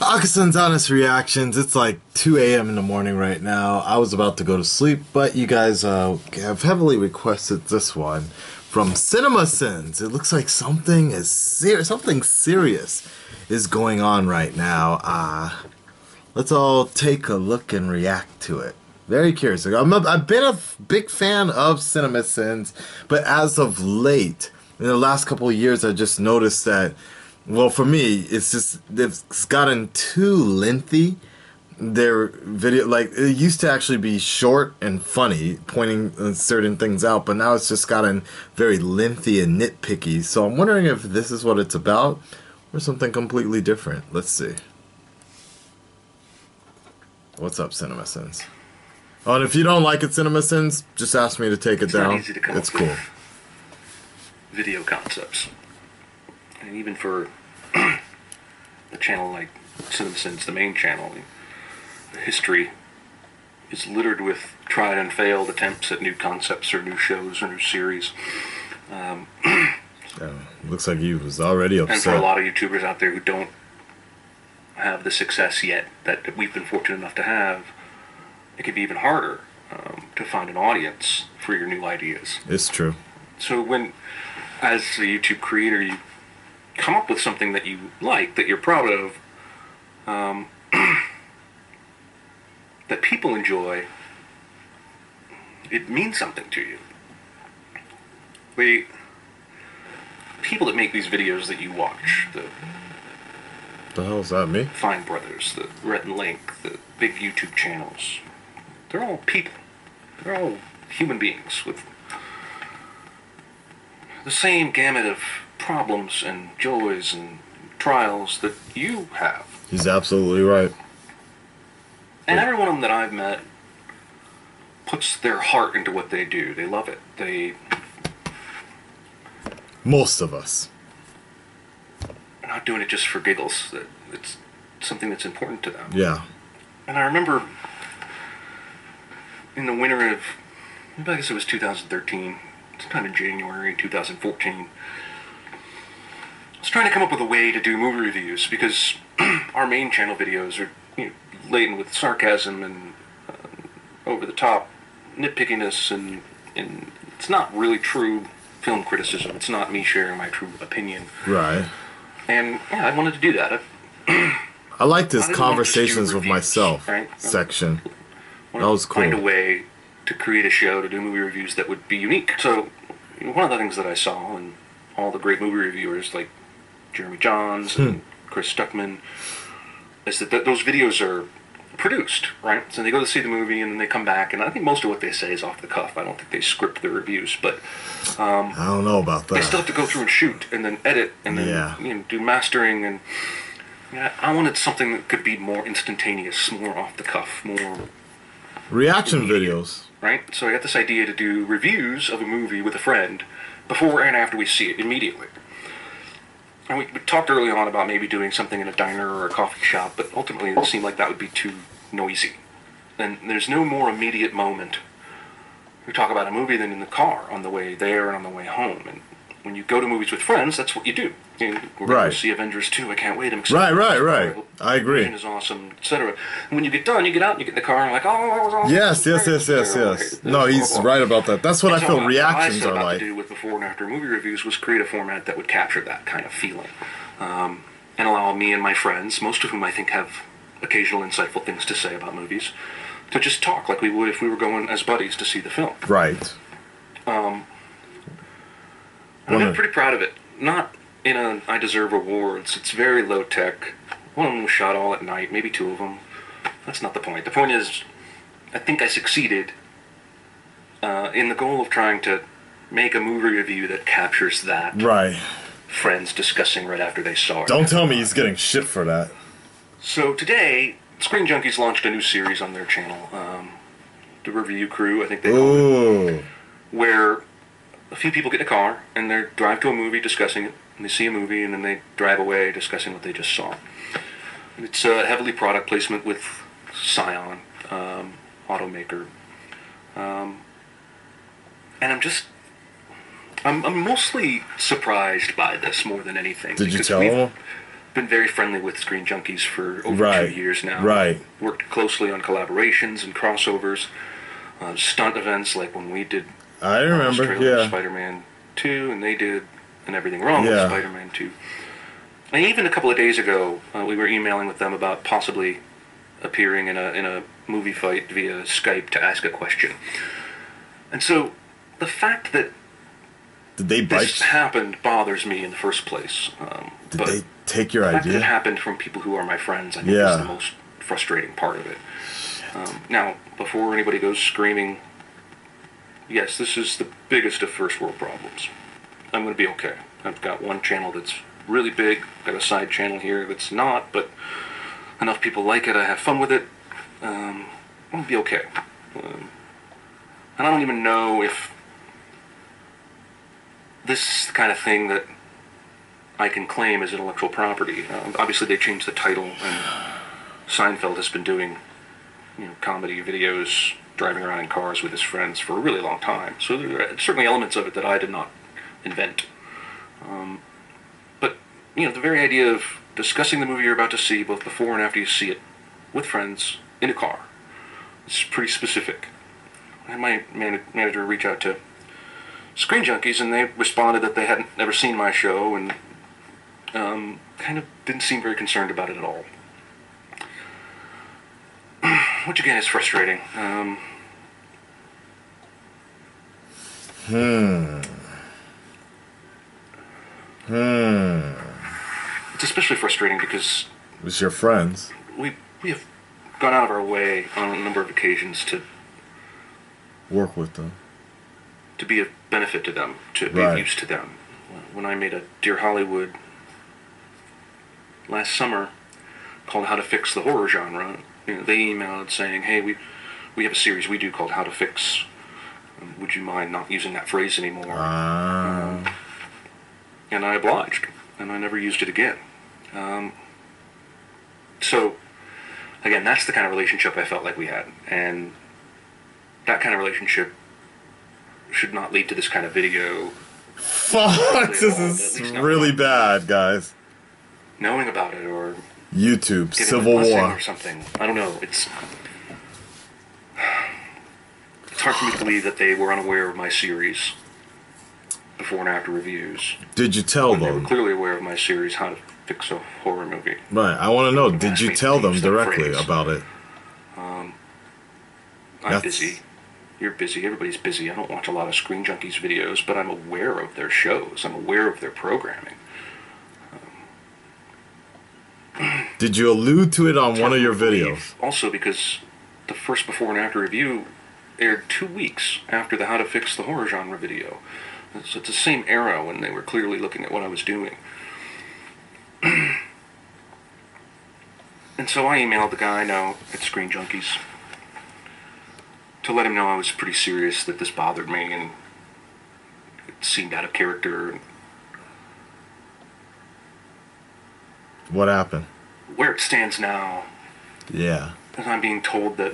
Akasan's Honest Reactions. It's like 2 a.m. in the morning right now. I was about to go to sleep, but you guys have heavily requested this one from CinemaSins. It looks like something serious is going on right now. Let's all take a look and react to it. Very curious. I've been a big fan of CinemaSins, but as of late, in the last couple of years, I just noticed that, well, for me, it's gotten too lengthy. Their video, like, it used to actually be short and funny, pointing certain things out, but now it's just gotten very lengthy and nitpicky. So I'm wondering if this is what it's about, or something completely different. Let's see. What's up, CinemaSins? Oh, and if you don't like it, CinemaSins, just ask me to take it down. Not easy to come it's up cool. with video concepts, and even for a channel like CinemaSins, the main channel, the history is littered with tried and failed attempts at new concepts or new shows or new series. Looks like he was already upset. And for a lot of YouTubers out there who don't have the success yet that we've been fortunate enough to have, it could be even harder to find an audience for your new ideas. It's true. So when, as a YouTube creator, you come up with something that you like, that you're proud of, that people enjoy, it means something to you. The people that make these videos that you watch, the hell's that, me? Fine Brothers, the Rhett and Link, the big YouTube channels, they're all people. They're all human beings with the same gamut of problems and joys and trials that you have. He's absolutely right. And every one of them that I've met puts their heart into what they do. They love it. Most of us. They're not doing it just for giggles. It's something that's important to them. Yeah. And I remember in the winter of, I guess it was 2013, sometime in January 2014, I was trying to come up with a way to do movie reviews because our main channel videos are, laden with sarcasm and over-the-top nitpickiness, and it's not really true film criticism. It's not me sharing my true opinion. Right. And yeah, I wanted to do that. I liked his conversations with myself section. That was cool. Find a way to create a show, to do movie reviews that would be unique. So one of the things that I saw in all the great movie reviewers like Jeremy Johns and Chris Stuckman is that those videos are produced, right? So they go to see the movie and then they come back, and I think most of what they say is off the cuff. I don't think they script their reviews, but I don't know about that. They still have to go through and shoot and then edit and then do mastering, and I wanted something that could be more instantaneous, more off the cuff, more reaction videos, right? So I got this idea to do reviews of a movie with a friend before and after we see it immediately. And we talked early on about maybe doing something in a diner or a coffee shop, but ultimately it seemed like that would be too noisy. And there's no more immediate moment we talk about a movie than in the car on the way there and on the way home. And when you go to movies with friends, that's what you do. We're going to see Avengers 2. I can't wait. I'm excited. Right. I agree. It is awesome, etc. And when you get done, you get out and you get in the car and you're like, oh, that was awesome. Yes. No, he's right about that. That's what I feel reactions are like. What I set about to do with before and after movie reviews was create a format that would capture that kind of feeling. And allow me and my friends, most of whom I think have occasional insightful things to say about movies, to just talk like we would if we were going as buddies to see the film. Right. I'm pretty proud of it. Not in a I deserve awards. It's very low tech. One of them was shot all at night, maybe two of them. That's not the point. The point is, I think I succeeded in the goal of trying to make a movie review that captures that. Right. Friends discussing right after they saw it. Don't tell me he's getting shit for that. So today, Screen Junkies launched a new series on their channel. The Review Crew, I think they call it. Where a few people get in a car and they drive to a movie discussing it, and they see a movie and then they drive away discussing what they just saw. And it's heavily product placement with Scion, automaker. And I'm mostly surprised by this more than anything. Did you tell them? been very friendly with Screen Junkies for over Right. 2 years now. Right. Worked closely on collaborations and crossovers, stunt events like when we did I remember, yeah. Spider-Man 2, and they did And Everything Wrong with Yeah. Spider-Man 2. And even a couple of days ago, we were emailing with them about possibly appearing in a movie fight via Skype to ask a question. And so the fact that Did they bite? this happened bothers me in the first place. Did but they take your the fact that it idea? happened from people who are my friends, I think, Yeah. is the most frustrating part of it. Now, before anybody goes screaming, yes, this is the biggest of first world problems. I'm going to be okay. I've got one channel that's really big, got a side channel here that's not, but enough people like it, I have fun with it. I'll be okay. And I don't even know if this is the kind of thing that I can claim as intellectual property. Obviously, they changed the title, and Seinfeld has been doing, comedy videos, driving around in cars with his friends for a really long time. So there are certainly elements of it that I did not invent. But the very idea of discussing the movie you're about to see, both before and after you see it, with friends in a car, it's pretty specific. I had my manager reach out to Screen Junkies, and they responded that they hadn't never seen my show, and kind of didn't seem very concerned about it at all. Which again is frustrating. It's especially frustrating because It's your friends. we have gone out of our way on a number of occasions to Work with them. be of benefit to them, to be Right. of use to them. When I made a Dear Hollywood last summer called How to Fix the Horror Genre, they emailed saying, hey, we have a series we do called How to Fix. Would you mind not using that phrase anymore? And I obliged, and I never used it again. So, again, that's the kind of relationship I felt like we had, and that kind of relationship should not lead to this kind of video. Fuck, this is really bad, guys. Knowing about it, or YouTube, getting Civil a blessing War. or something. I don't know. It's hard for me to believe that they were unaware of my series before and after reviews. Did you tell When they were them? clearly aware of my series, How to Fix a Horror Movie. Right, I want to know, did Asked you me to tell them use that directly phrase. about it? I'm That's- busy. You're busy. Everybody's busy. I don't watch a lot of Screen Junkies videos, but I'm aware of their shows. I'm aware of their programming. Did you allude to it on one of your videos? Also, because the first before and after review aired 2 weeks after the How to Fix the Horror Genre video. So it's the same era when they were clearly looking at what I was doing. And so I emailed the guy I know at Screen Junkies to let him know I was pretty serious, that this bothered me and it seemed out of character. What happened? Where it stands now, Yeah. is I'm being told that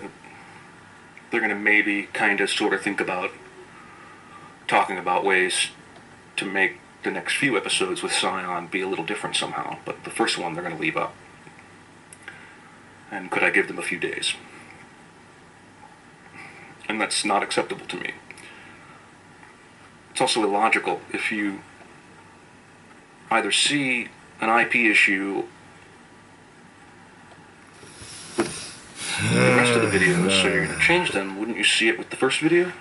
they're going to maybe kind of sort of think about talking about ways to make the next few episodes with Scion be a little different somehow. But the first one they're going to leave up. And could I give them a few days? And that's not acceptable to me. It's also illogical if you either see an IP issue with the rest of the videos, so you're going to change them. Wouldn't you see it with the first video?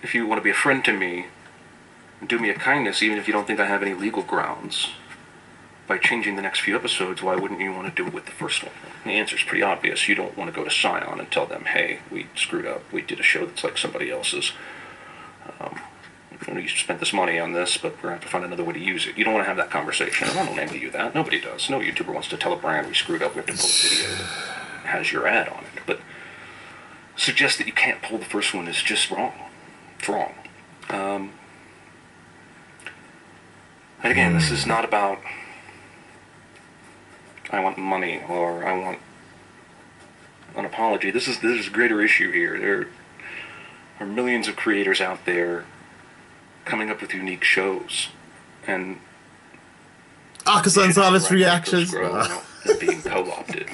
If you want to be a friend to me, do me a kindness, even if you don't think I have any legal grounds, by changing the next few episodes, why wouldn't you want to do it with the first one? The answer's pretty obvious. You don't want to go to Scion and tell them, hey, we screwed up. We did a show that's like somebody else's. You spent this money on this, but we're going to have to find another way to use it. You don't want to have that conversation. And I don't envy you that. Nobody does. No YouTuber wants to tell a brand we screwed up. We have to pull a video that has your ad on it. But suggest that you can't pull the first one is just wrong. It's wrong. And again, this is not about I want money or I want an apology. This is a greater issue here. There are millions of creators out there coming up with unique shows, and Akasan's honest reactions. Grow and being co-opted.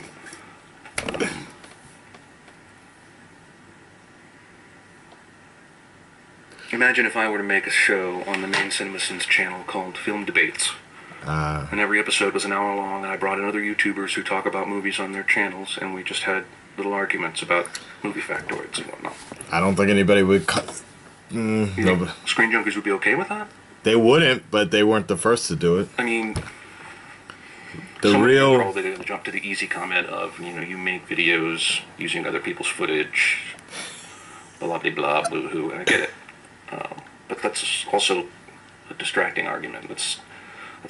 Imagine if I were to make a show on the main CinemaSins channel called Film Debates. And every episode was an hour long, and I brought in other YouTubers who talk about movies on their channels, and we just had little arguments about movie factoids and whatnot. I don't think anybody would No, Screen Junkies would be okay with that? They wouldn't, but they weren't the first to do it. I mean, the real... They didn't jump to the easy comment of, you make videos using other people's footage, blah, blah, blah, boo-hoo, and I get it. But that's also a distracting argument. That's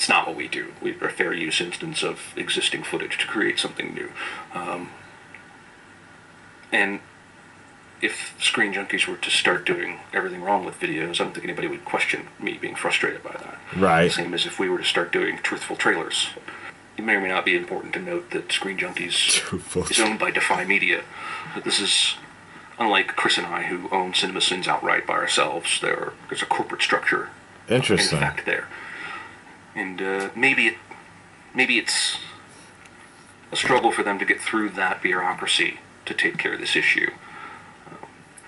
not what we do. We're a fair use instance of existing footage to create something new. And if Screen Junkies were to start doing everything wrong with videos, I don't think anybody would question me being frustrated by that. Right. Same as if we were to start doing truthful trailers. It may or may not be important to note that Screen Junkies is owned by Defy Media. This is unlike Chris and I, who own CinemaSins outright by ourselves. There's a corporate structure. Interesting. In fact, there. And maybe it's a struggle for them to get through that bureaucracy to take care of this issue.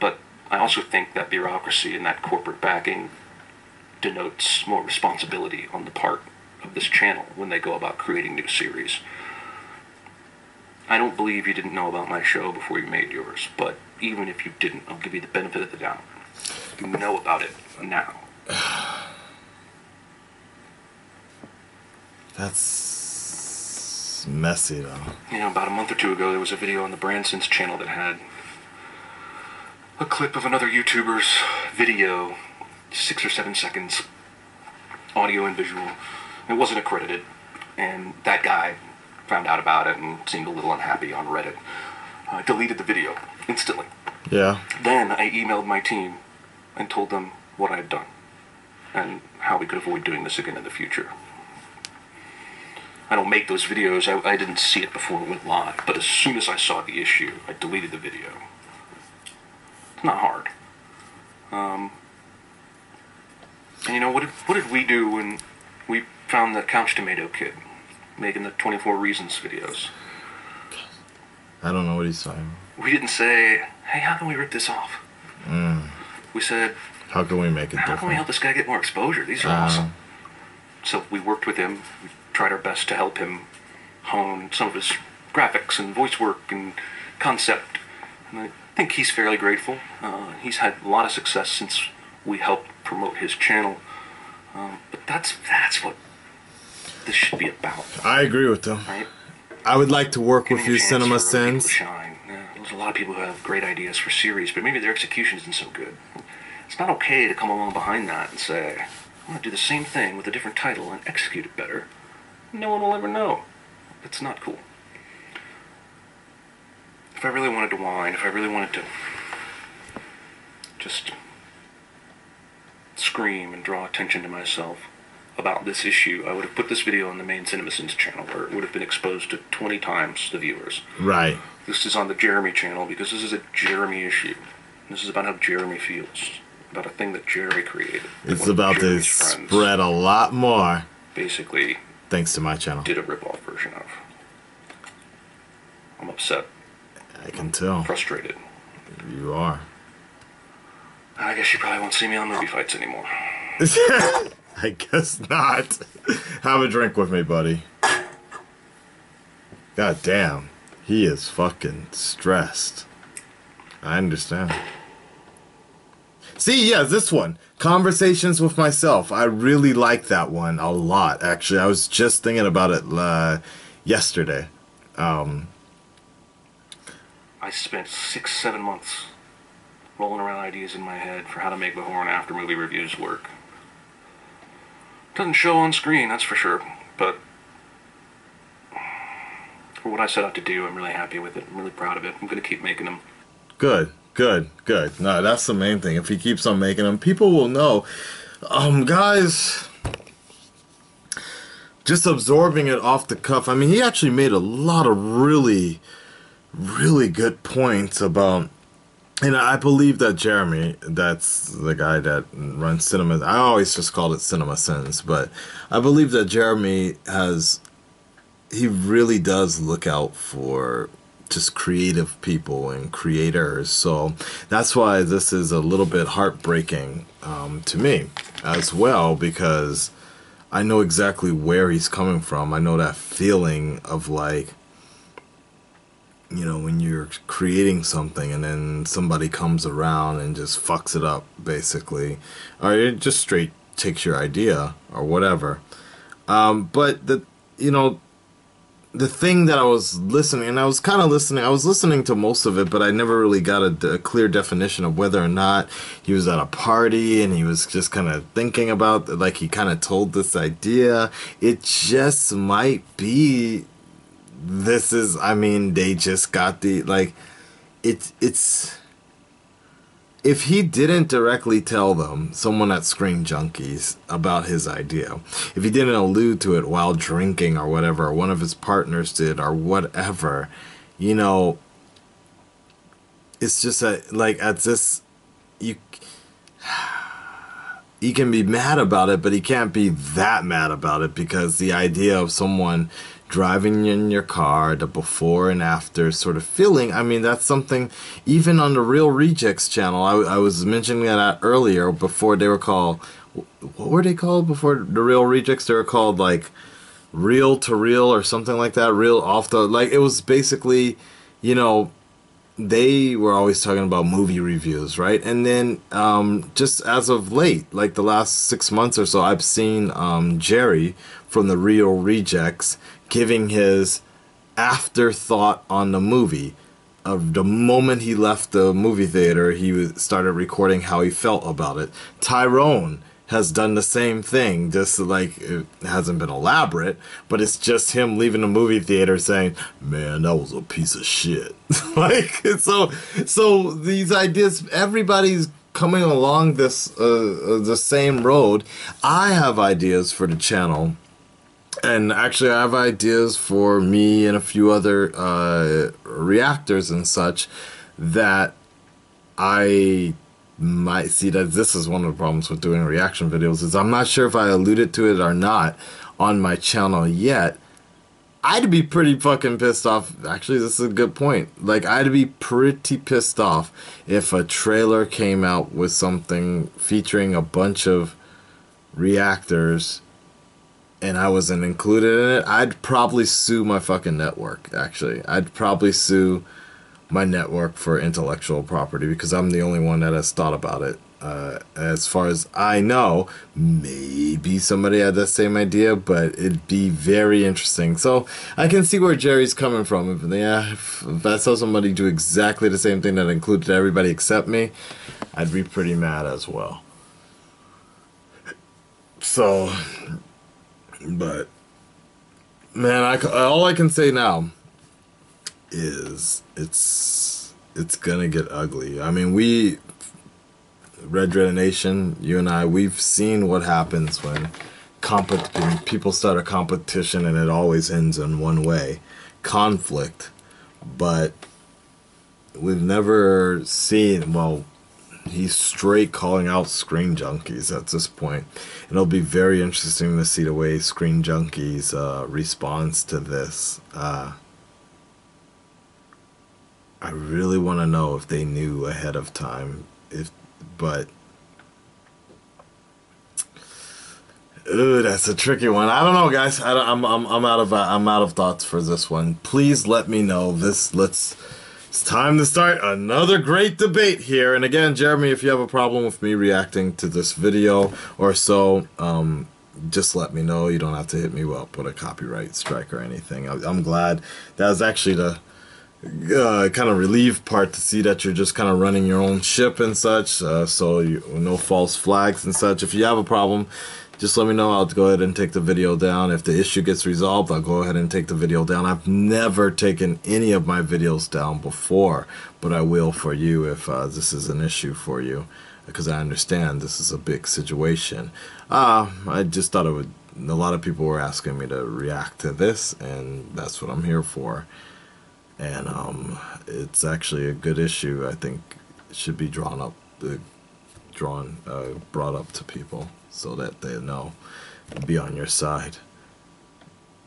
But I also think that bureaucracy and that corporate backing denotes more responsibility on the part of this channel when they go about creating new series. I don't believe you didn't know about my show before you made yours, but even if you didn't, I'll give you the benefit of the doubt. You know about it now. That's messy, though. About a month or two ago, there was a video on the Branson's channel that had a clip of another YouTuber's video, 6 or 7 seconds, audio and visual. It wasn't accredited, and that guy found out about it and seemed a little unhappy on Reddit. I deleted the video instantly. Yeah. Then I emailed my team and told them what I had done and how we could avoid doing this again in the future. I don't make those videos. I didn't see it before it went live, but as soon as I saw the issue, I deleted the video. It's not hard. And what did we do when we found the Couch Tomato kid making the 24 Reasons videos? I don't know what he's talking about. We didn't say, hey, how can we rip this off? We said, how can we make it different? How can we help this guy get more exposure? These are awesome. So we worked with him. We tried our best to help him hone some of his graphics and voice work and concept. And I think he's fairly grateful. He's had a lot of success since we helped promote his channel. But that's what this should be about. I agree with them. Right? I would like to work with you, CinemaSins. Shine. There's a lot of people who have great ideas for series, but maybe their execution isn't so good. It's not okay to come along behind that and say, I'm going to do the same thing with a different title and execute it better. No one will ever know. It's not cool. If I really wanted to whine, if I really wanted to just scream and draw attention to myself about this issue, I would have put this video on the main CinemaSins channel where it would have been exposed to 20 times the viewers. Right. This is on the Jeremy channel because this is a Jeremy issue. This is about how Jeremy feels. About a thing that Jeremy created. It's about to spread a lot more. Basically, thanks to my channel. Did a rip-off version of. I'm upset. I can tell. Frustrated. You are. I guess you probably won't see me on movie fights anymore. I guess not. Have a drink with me, buddy. God damn. He is fucking stressed. I understand. See, yeah, this one. Conversations with Myself. I really like that one a lot, actually. I was just thinking about it yesterday. I spent 6-7 months rolling around ideas in my head for how to make before and after movie reviews work. Doesn't show on screen, that's for sure, but for what I set out to do, I'm really happy with it. I'm really proud of it. I'm going to keep making them. Good. No, that's the main thing. If he keeps on making them, people will know. Guys, just absorbing it off the cuff. I mean, he actually made a lot of really, really good points about And I believe that Jeremy, that's the guy that runs Cinema. I always just called it Cinema Sins, but I believe that Jeremy he really does look out for just creative people and creators. So that's why this is a little bit heartbreaking to me as well, because I know exactly where he's coming from. I know that feeling of like, you know, when you're creating something and then somebody comes around and just fucks it up, basically, or it just straight takes your idea or whatever. But you know, the thing that I was listening, and I was kind of listening, I was listening to most of it, but I never really got a clear definition of whether or not he was at a party and he was just kind of thinking about, like, he kind of told this idea. It just might be, I mean, they just got like, it's, if he didn't directly tell them, someone at Screen Junkies, about his idea, if he didn't allude to it while drinking or whatever, or one of his partners did or whatever, you know, it's just like at this, you can be mad about it, but he can't be that mad about it, because the idea of someone driving in your car, the before and after sort of feeling, I mean, that's something, even on the Real Rejects channel, I was mentioning that earlier, before they were called, what were they called before the Real Rejects? They were called like Real to Real or something like that, Real Off the, like, it was basically, you know, they were always talking about movie reviews, right? And then just as of late, like the last 6 months or so, I've seen Jerry from the Real Rejects giving his afterthought on the movie. Of the moment he left the movie theater, he started recording how he felt about it. Tyrone has done the same thing, just like, it hasn't been elaborate, but it's just him leaving the movie theater saying, man, that was a piece of shit. Like, so these ideas, everybody's coming along this the same road. I have ideas for the channel, and actually I have ideas for me and a few other reactors and such, that I might see that this is one of the problems with doing reaction videos, is I'm not sure if I alluded to it or not on my channel yet. I'd be pretty fucking pissed off. Actually, this is a good point. Like, I'd be pretty pissed off if a trailer came out with something featuring a bunch of reactors and I wasn't included in it. I'd probably sue my fucking network, actually. I'd probably sue my network for intellectual property, because I'm the only one that has thought about it. As far as I know, maybe somebody had that same idea, but it'd be very interesting. So I can see where Jerry's coming from. If I saw somebody do exactly the same thing that included everybody except me, I'd be pretty mad as well. So, but man, all I can say now is it's gonna get ugly. I mean, Red Dread Nation, you and I, we've seen what happens when people start a competition, and it always ends in one way: conflict. But we've never seen, well, he's straight calling out Screen Junkies at this point. It'll be very interesting to see the way Screen Junkies responds to this. I really want to know if they knew ahead of time, but ooh, that's a tricky one. I don't know, guys. I'm out of thoughts for this one. Please let me know. It's time to start another great debate here. And again, Jeremy, if you have a problem with me reacting to this video or so, just let me know. You don't have to hit me up with a copyright strike or anything. I'm glad. That was actually the kind of relieved part, to see that you're just kind of running your own ship and such, so no false flags and such. If you have a problem, just let me know. I'll go ahead and take the video down. If the issue gets resolved, I'll go ahead and take the video down. I've never taken any of my videos down before, but I will for you if this is an issue for you, because I understand this is a big situation. I just thought a lot of people were asking me to react to this, and that's what I'm here for. And it's actually a good issue. I think should be brought up to people so that they know, be on your side.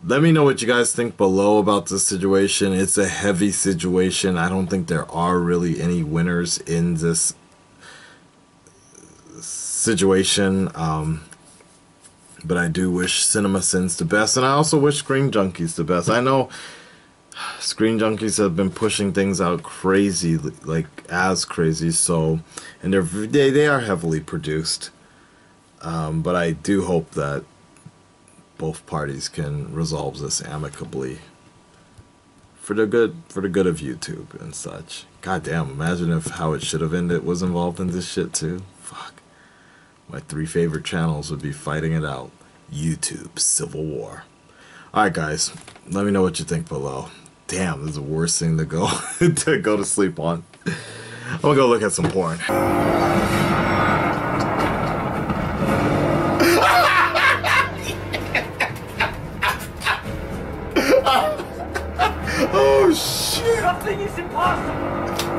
Let me know what you guys think below about this situation. It's a heavy situation. I don't think there are really any winners in this situation. But I do wish CinemaSins the best, and I also wish Screen Junkies the best. I know Screen Junkies have been pushing things out crazy, like as crazy. So, and they are heavily produced. But I do hope that both parties can resolve this amicably for the good of YouTube and such. God damn! Imagine if how it should have ended was involved in this shit too. Fuck. My 3 favorite channels would be fighting it out. YouTube Civil War. Alright guys, let me know what you think below. Damn, this is the worst thing to go to sleep on. I'm gonna go look at some porn. Oh shit! Nothing is impossible!